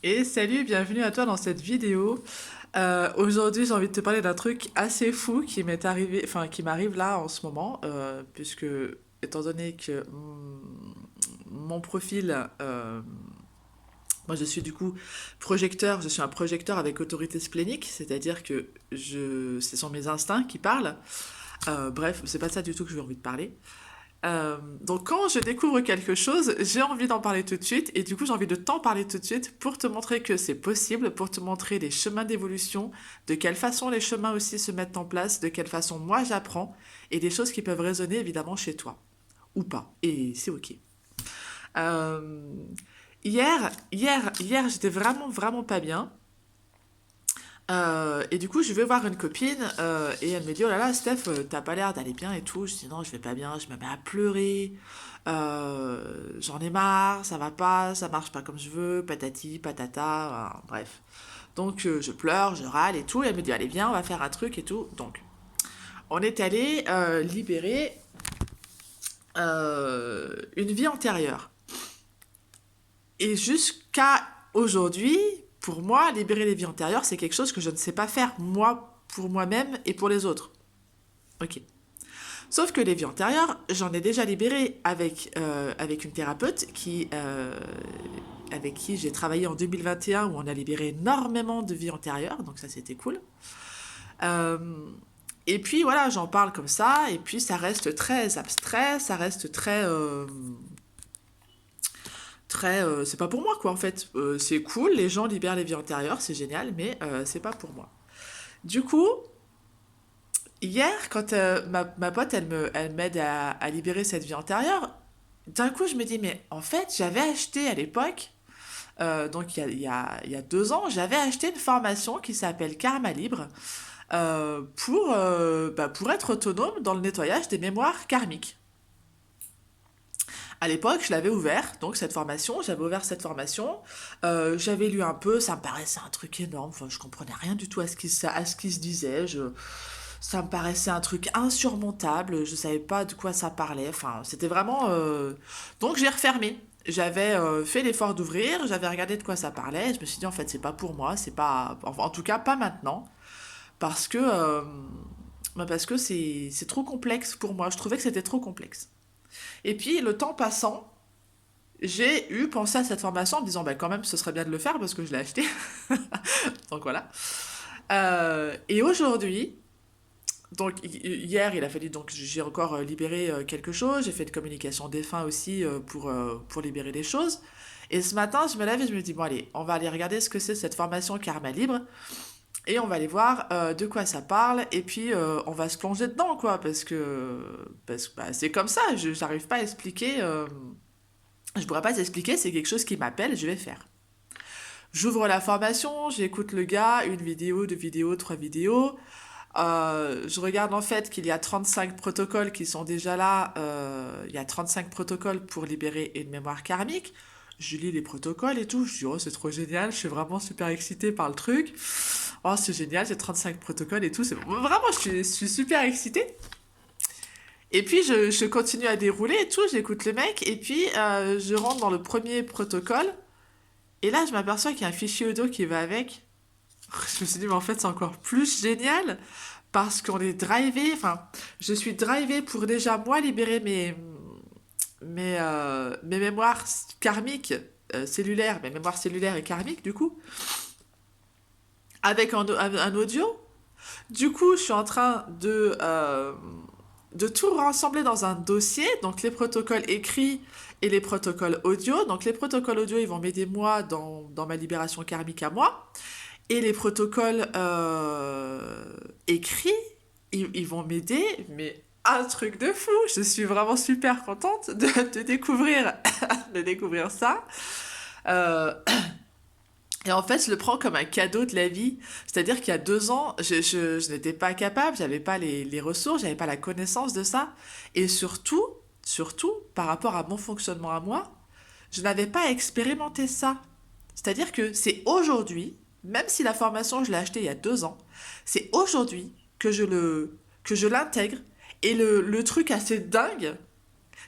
Et salut, bienvenue à toi dans cette vidéo. Aujourd'hui, j'ai envie de te parler d'un truc assez fou qui m'est arrivé, enfin qui m'arrive là en ce moment, puisque étant donné que mon profil, moi je suis du coup projecteur, je suis un projecteur avec autorité splénique, c'est-à-dire que ce sont mes instincts qui parlent. Bref, c'est pas de ça du tout que j'ai envie de parler. Donc quand je découvre quelque chose, j'ai envie d'en parler tout de suite et du coup j'ai envie de t'en parler tout de suite pour te montrer que c'est possible, pour te montrer les chemins d'évolution, de quelle façon les chemins aussi se mettent en place, de quelle façon moi j'apprends et des choses qui peuvent résonner évidemment chez toi ou pas et c'est ok. Euh, hier j'étais vraiment pas bien. Et du coup, je vais voir une copine et elle me dit: Oh là là, Steph, t'as pas l'air d'aller bien et tout. Je dis: Non, je vais pas bien, je me mets à pleurer. J'en ai marre, ça va pas, ça marche pas comme je veux, patati, patata, bref. Donc, je pleure, je râle et tout. Et elle me dit: Allez, viens, on va faire un truc et tout. Donc, on est allé libérer une vie antérieure. Et jusqu'à aujourd'hui, pour moi, libérer les vies antérieures, c'est quelque chose que je ne sais pas faire, moi, pour moi-même et pour les autres. Ok. Sauf que les vies antérieures, j'en ai déjà libéré avec une thérapeute avec qui j'ai travaillé en 2021, où on a libéré énormément de vies antérieures, donc ça c'était cool. Euh, et puis voilà, j'en parle comme ça, et puis ça reste très abstrait, ça reste c'est pas pour moi quoi en fait. C'est cool, les gens libèrent les vies antérieures, c'est génial, mais c'est pas pour moi. Du coup, hier, quand ma pote, elle m'aide à libérer cette vie antérieure, d'un coup, je me dis, mais en fait, j'avais acheté à l'époque, donc il y a 2 ans, j'avais acheté une formation qui s'appelle Karma Libre pour être autonome dans le nettoyage des mémoires karmiques. À l'époque, je l'avais ouvert, donc cette formation, j'avais ouvert cette formation, j'avais lu un peu, ça me paraissait un truc énorme, enfin, je comprenais rien du tout à ce qui se disait, ça me paraissait un truc insurmontable, je savais pas de quoi ça parlait, enfin, c'était vraiment... Donc j'ai refermé. J'avais fait l'effort d'ouvrir, j'avais regardé de quoi ça parlait, et je me suis dit en fait c'est pas pour moi, c'est pas... Enfin, en tout cas pas maintenant, parce que, parce que c'est trop complexe pour moi, je trouvais que c'était trop complexe. Et puis le temps passant, j'ai eu pensé à cette formation en me disant bah quand même ce serait bien de le faire parce que je l'ai acheté. Donc voilà. Et aujourd'hui, donc hier il a fallu donc j'ai encore libéré quelque chose, j'ai fait de communication des fins aussi pour libérer des choses. Et ce matin je me lève et je me dis bon allez on va aller regarder ce que c'est cette formation Karma Libre et on va aller voir de quoi ça parle et puis on va se plonger dedans quoi parce que bah, c'est comme ça, je j'arrive pas à expliquer, je pourrais pas t'expliquer, c'est quelque chose qui m'appelle, je vais faire. J'ouvre la formation, j'écoute le gars, une vidéo, deux vidéos, trois vidéos. Je regarde en fait qu'il y a 35 protocoles qui sont déjà là. Il y a 35 protocoles pour libérer une mémoire karmique. Je lis les protocoles et tout. Je dis, oh, c'est trop génial. Je suis vraiment super excitée par le truc. Oh, c'est génial, j'ai 35 protocoles et tout. Vraiment, je suis super excitée. Et puis, je continue à dérouler et tout. J'écoute le mec. Et puis, je rentre dans le premier protocole. Et là, je m'aperçois qu'il y a un fichier audio qui va avec. Je me suis dit, mais en fait, c'est encore plus génial parce qu'on est drivé. Enfin, je suis drivé pour déjà, moi, libérer mes mémoires karmiques, cellulaires, mes mémoires cellulaires et karmiques, du coup, avec un audio. Du coup, je suis en train de tout rassembler dans un dossier, donc les protocoles écrits et les protocoles audio. Donc les protocoles audio, ils vont m'aider moi dans ma libération karmique à moi. Et les protocoles écrits, ils vont m'aider, mais un truc de fou. Je suis vraiment super contente de découvrir, de découvrir ça. Euh, et en fait, je le prends comme un cadeau de la vie. C'est-à-dire qu'il y a 2 ans, je n'étais pas capable, j'avais pas les ressources, j'avais pas la connaissance de ça. Et surtout, par rapport à mon fonctionnement à moi, je n'avais pas expérimenté ça. C'est-à-dire que c'est aujourd'hui, même si la formation, je l'ai achetée il y a 2 ans, c'est aujourd'hui que je l'intègre. Et le truc assez dingue,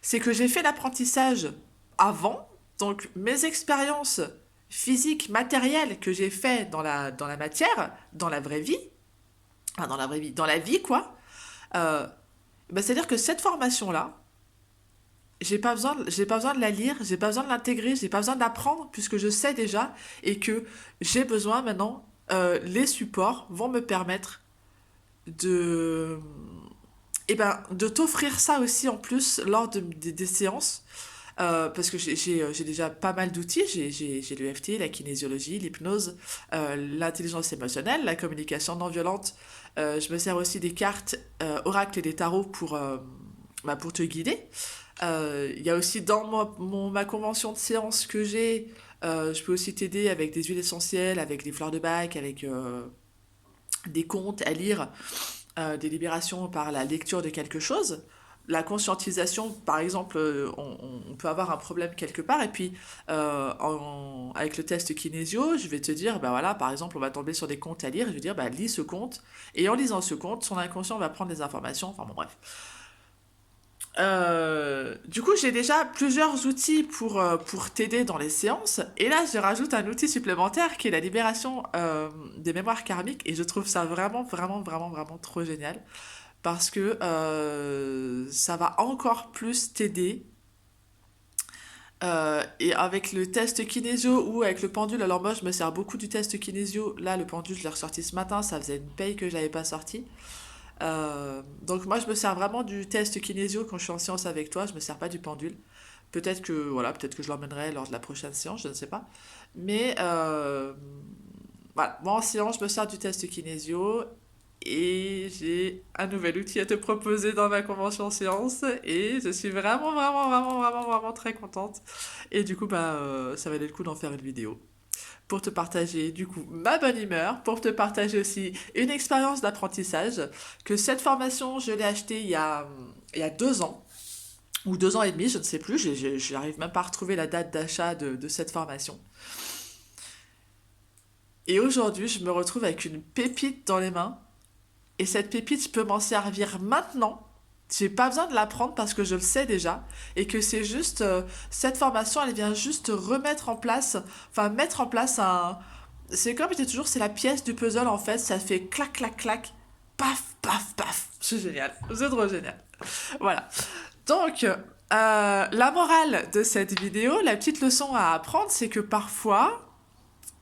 c'est que j'ai fait l'apprentissage avant, donc mes expériences physique, matériel que j'ai fait dans la matière, dans la vraie vie, enfin dans la vraie vie, dans la vie quoi, euh, bah, c'est-à-dire que cette formation-là, j'ai pas besoin de la lire, j'ai pas besoin de l'intégrer, j'ai pas besoin d'apprendre puisque je sais déjà et que j'ai besoin maintenant, les supports vont me permettre de, de t'offrir ça aussi en plus lors des séances. Parce que j'ai déjà pas mal d'outils, j'ai l'EFT, la kinésiologie, l'hypnose, l'intelligence émotionnelle, la communication non violente. Je me sers aussi des cartes oracles et des tarots pour te guider. Il y a aussi dans ma convention de séance que j'ai, je peux aussi t'aider avec des huiles essentielles, avec des fleurs de bac, avec des contes à lire, des libérations par la lecture de quelque chose. La conscientisation, par exemple, on peut avoir un problème quelque part, et puis avec le test kinésio, je vais te dire, bah voilà, par exemple, on va tomber sur des contes à lire, et je vais dire, bah lis ce conte, et en lisant ce conte, son inconscient va prendre des informations, enfin bon, bref. Du coup, j'ai déjà plusieurs outils pour t'aider dans les séances. Et là, je rajoute un outil supplémentaire qui est la libération des mémoires karmiques. Et je trouve ça vraiment, vraiment, vraiment, vraiment trop génial. Parce que ça va encore plus t'aider. Et avec le test kinésio ou avec le pendule, alors moi je me sers beaucoup du test kinésio. Là, le pendule, je l'ai ressorti ce matin. Ça faisait une paye que je l'avais pas sorti. Donc moi je me sers vraiment du test kinésio quand je suis en séance avec toi, je me sers pas du pendule. Peut-être que je l'emmènerai lors de la prochaine séance, je ne sais pas. Mais voilà, moi en séance je me sers du test kinésio et j'ai un nouvel outil à te proposer dans ma convention séance et je suis vraiment vraiment vraiment vraiment vraiment très contente. Et du coup ça valait le coup d'en faire une vidéo pour te partager du coup ma bonne humeur, pour te partager aussi une expérience d'apprentissage, que cette formation, je l'ai achetée il y a 2 ans, ou 2 ans et demi, je ne sais plus, j'arrive même pas à retrouver la date d'achat de cette formation. Et aujourd'hui, je me retrouve avec une pépite dans les mains, et cette pépite, je peux m'en servir maintenant. J'ai pas besoin de l'apprendre parce que je le sais déjà et que c'est juste cette formation elle vient juste remettre en place enfin mettre en place un c'est comme je dis toujours c'est la pièce du puzzle en fait ça fait clac clac clac paf paf paf c'est génial c'est trop génial voilà donc la morale de cette vidéo la petite leçon à apprendre c'est que parfois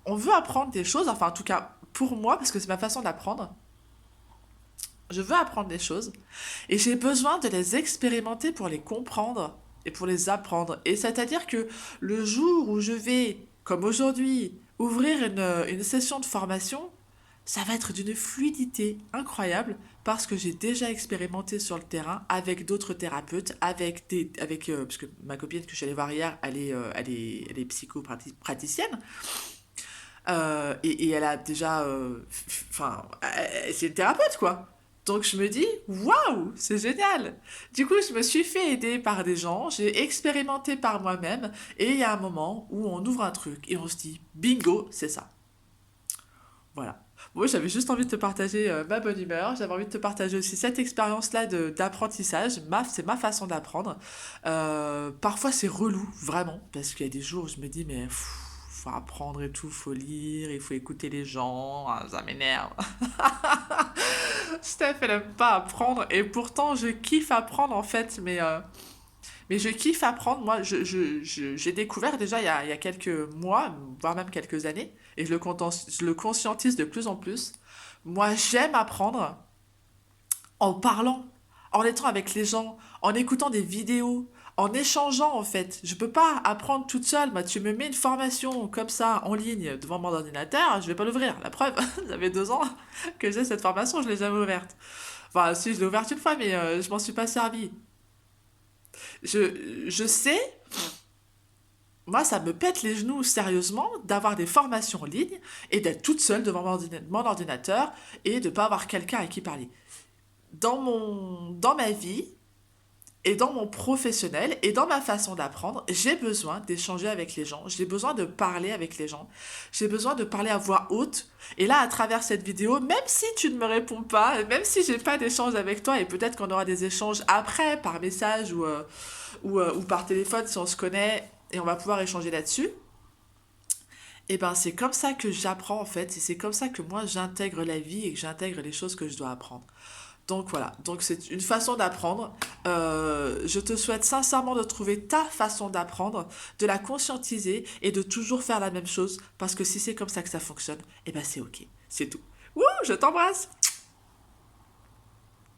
on veut apprendre des choses enfin en tout cas pour moi parce que c'est ma façon d'apprendre je veux apprendre des choses et j'ai besoin de les expérimenter pour les comprendre et pour les apprendre. Et c'est-à-dire que le jour où je vais, comme aujourd'hui, ouvrir une session de formation, ça va être d'une fluidité incroyable parce que j'ai déjà expérimenté sur le terrain avec d'autres thérapeutes, parce que ma copine que je suis allée voir hier, elle est psychopraticienne. Et elle a déjà, enfin, c'est une thérapeute quoi. Donc je me dis, waouh, c'est génial. Du coup, je me suis fait aider par des gens, j'ai expérimenté par moi-même, et il y a un moment où on ouvre un truc et on se dit, bingo, c'est ça. Voilà. Moi, j'avais juste envie de te partager ma bonne humeur, j'avais envie de te partager aussi cette expérience-là d'apprentissage, c'est ma façon d'apprendre. Parfois, c'est relou, vraiment, parce qu'il y a des jours où je me dis, mais faut apprendre et tout, faut lire, il faut écouter les gens, ah, ça m'énerve. Steph, elle aime pas apprendre, et pourtant, je kiffe apprendre en fait, mais je kiffe apprendre. Moi, j'ai découvert déjà il y a quelques mois, voire même quelques années, et je le conscientise de plus en plus. Moi, j'aime apprendre en parlant, en étant avec les gens, en écoutant des vidéos, en échangeant en fait. Je peux pas apprendre toute seule. Moi, tu me mets une formation comme ça en ligne devant mon ordinateur, je vais pas l'ouvrir. La preuve, ça fait 2 ans que j'ai cette formation, je l'ai jamais ouverte. Enfin, si, je l'ai ouverte une fois, mais je m'en suis pas servi. Je sais, moi, ça me pète les genoux sérieusement d'avoir des formations en ligne et d'être toute seule devant mon ordinateur et de pas avoir quelqu'un à qui parler. Dans ma vie et dans mon professionnel et dans ma façon d'apprendre, j'ai besoin d'échanger avec les gens, j'ai besoin de parler avec les gens, j'ai besoin de parler à voix haute. Et là, à travers cette vidéo, même si tu ne me réponds pas, même si j'ai pas d'échange avec toi, et peut-être qu'on aura des échanges après par message ou par téléphone si on se connaît et on va pouvoir échanger là-dessus, Et ben c'est comme ça que j'apprends en fait, et c'est comme ça que moi j'intègre la vie et que j'intègre les choses que je dois apprendre. Donc voilà, donc c'est une façon d'apprendre. Je te souhaite sincèrement de trouver ta façon d'apprendre, de la conscientiser et de toujours faire la même chose, parce que si c'est comme ça que ça fonctionne, eh ben c'est ok, c'est tout. Wouh, je t'embrasse.